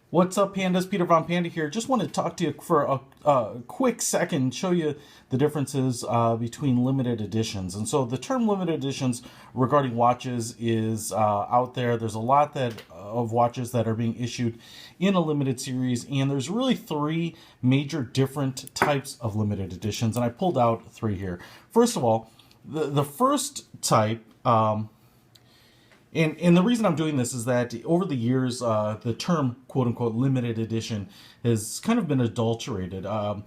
What's up, Pandas? Peter Von Panda here. Just want to talk to you for a quick second, show you the differences between limited editions. And so the term limited editions regarding watches is out there. There's a lot of watches that are being issued in a limited series, and there's really three major different types of limited editions, and I pulled out three here. First of all, the first type. And the reason I'm doing this is that over the years, the term "quote unquote" limited edition has kind of been adulterated. And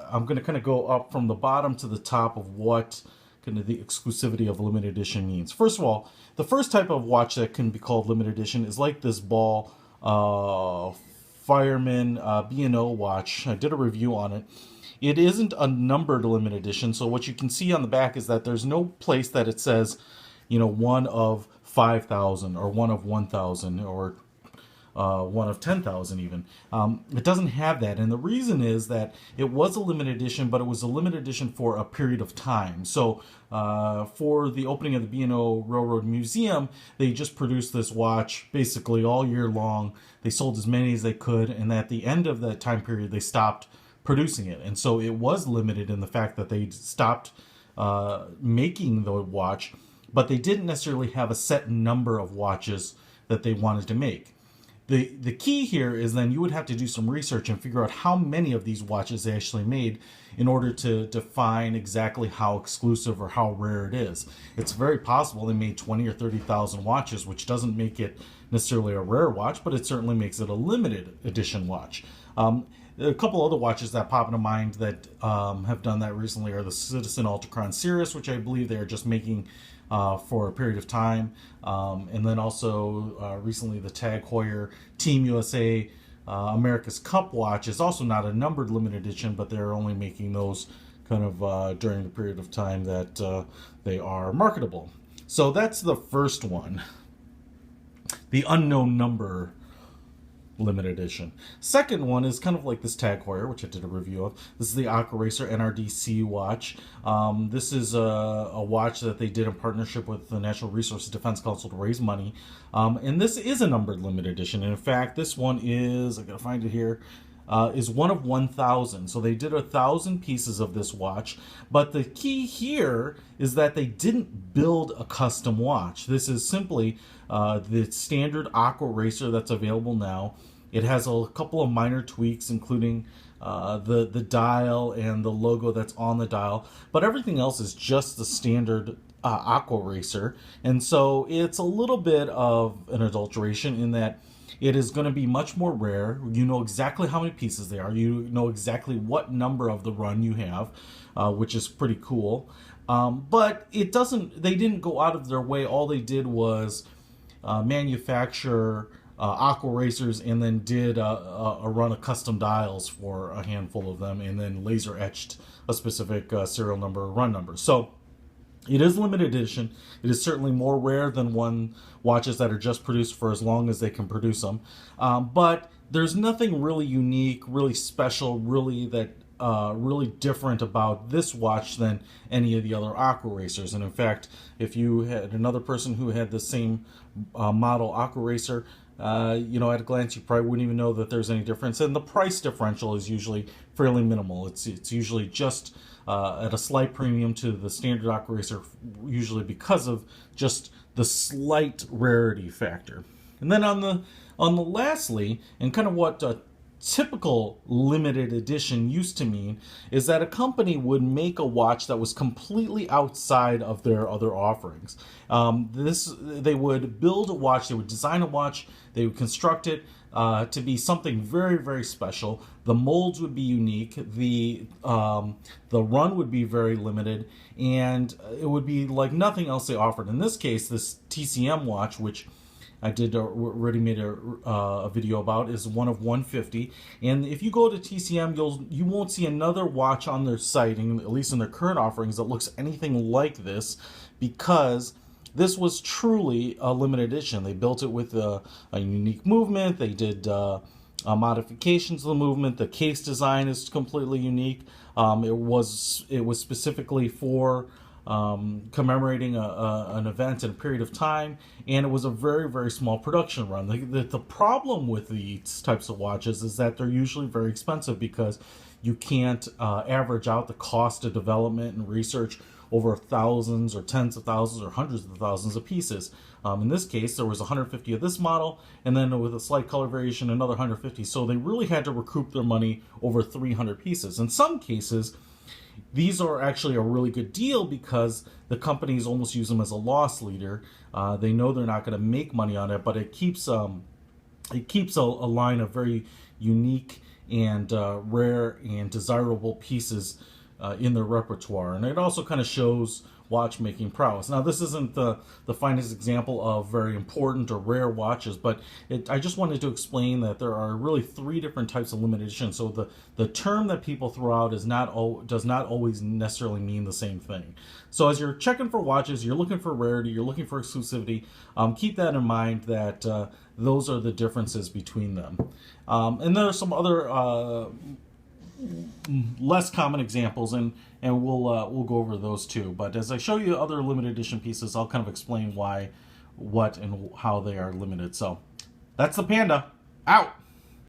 I'm going to kind of go up from the bottom to the top of what kind of the exclusivity of limited edition means. First of all, the first type of watch that can be called limited edition is like this Ball Fireman B&O watch. I did a review on it. It isn't a numbered limited edition, so what you can see on the back is that there's no place that it says, one of 5,000 or one of 1,000 or one of 10,000 even. It doesn't have that, and the reason is that it was a limited edition, but it was a limited edition for a period of time. So for the opening of the B&O Railroad Museum, they just produced this watch basically all year long. They sold as many as they could, and at the end of that time period, they stopped producing it. And so it was limited in the fact that they stopped making the watch, but they didn't necessarily have a set number of watches that they wanted to make. The key here is then you would have to do some research and figure out how many of these watches they actually made in order to define exactly how exclusive or how rare it is. It's very possible they made 20 or 30,000 watches, which doesn't make it necessarily a rare watch, but it certainly makes it a limited edition watch. A couple other watches that pop into mind that have done that recently are the Citizen Ultrachron Cirrus, which I believe they are just making for a period of time. And then also recently the Tag Heuer Team USA America's Cup watch is also not a numbered limited edition, but they're only making those kind of during the period of time that they are marketable. So that's the first one, the unknown number limited edition. Second one is kind of like this Tag Heuer, which I did a review of. This is the Aqua Racer NRDC watch. This is a watch that they did in partnership with the Natural Resources Defense Council to raise money. And this is a numbered limited edition. And in fact, this one is, I gotta find it here, is one of 1,000. So they did 1,000 pieces of this watch. But the key here is that they didn't build a custom watch. This is simply the standard Aqua Racer that's available now. It has a couple of minor tweaks, including the dial and the logo that's on the dial. But everything else is just the standard Aqua Racer. And so it's a little bit of an adulteration in that it is going to be much more rare. You know exactly how many pieces they are. You know exactly what number of the run you have, which is pretty cool. But it doesn't. They didn't go out of their way. All they did was manufacture Aqua Racers and then did a run of custom dials for a handful of them, and then laser etched a specific serial number or run number. So it is limited edition. It is certainly more rare than watches that are just produced for as long as they can produce them. But there's nothing really unique, really special, really different about this watch than any of the other Aqua Racers. And in fact, if you had another person who had the same model Aqua Racer, at a glance, you probably wouldn't even know that there's any difference. And the price differential is usually fairly minimal. It's usually just at a slight premium to the standard Aqua Racer, usually because of just the slight rarity factor. And then on the lastly, and kind of what typical limited edition used to mean is that a company would make a watch that was completely outside of their other offerings. They would build a watch, they would design a watch, they would construct it to be something very, very special. The molds would be unique, the run would be very limited, and it would be like nothing else they offered. In this case, this TCM watch, which I did already made a video about, is one of 150. And if you go to TCM, you won't see another watch on their site, and at least in their current offerings, that looks anything like this, because this was truly a limited edition. They built it with a unique movement. They did modifications of the movement. The case design is completely unique. It was specifically for commemorating an event in a period of time, and it was a very, very small production run. The problem with these types of watches is that they're usually very expensive because you can't average out the cost of development and research over thousands or tens of thousands or hundreds of thousands of pieces. In this case, there was 150 of this model, and then with a slight color variation, another 150. So they really had to recoup their money over 300 pieces. In some cases, these are actually a really good deal because the companies almost use them as a loss leader. They know they're not going to make money on it, but it keeps a line of very unique and rare and desirable pieces in their repertoire. And it also kind of shows watchmaking prowess. Now, this isn't the finest example of very important or rare watches, but I just wanted to explain that there are really three different types of limited edition. So the term that people throw out does not always necessarily mean the same thing. So as you're checking for watches, you're looking for rarity, you're looking for exclusivity, keep that in mind that those are the differences between them. And there are some other less common examples, and we'll go over those too. But as I show you other limited edition pieces, I'll kind of explain why, what, and how they are limited. So that's the Panda. Out!